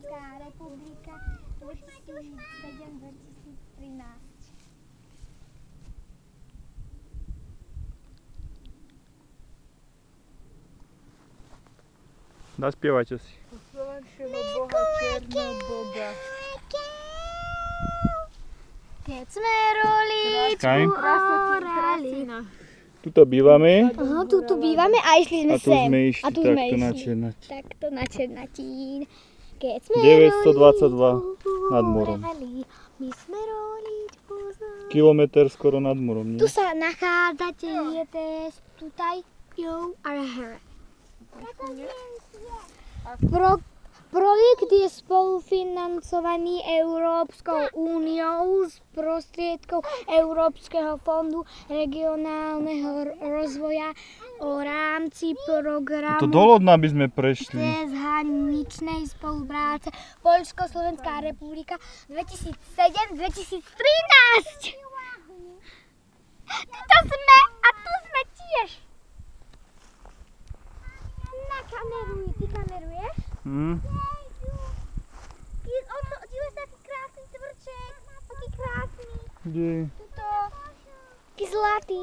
Československá republika 2007-2013. Zaspievajte si. Slovenského boha Černoboga. Keď sme roličku orali. Tuto bývame. Aha, tu bývame a išli sme A tu sem. sme išli takto na Černatín. Takto na Černatín. Keď sme 922 nad morom. orali, my sme roličku znali. Kilometr skoro nad morom, nie? Tu sa nachádzate, jete tutaj, jo, a here. Projekt je spolufinancovaný Európskou úniou z prostriedkov Európskeho fondu regionálneho rozvoja o rámci programu To do Lodna by sme prešli. cezhraničnej spolupráce Poľsko-Slovenská republika 2007-2013. Tuto sme a tu sme tiež. Nakameruj, ty kameruješ? Dívaj sa, aký krásny tvrček, aký krásny. Kde? Tuto, aký zlatý.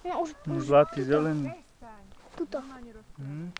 No už Zlatý, zelený. tuto. Hm.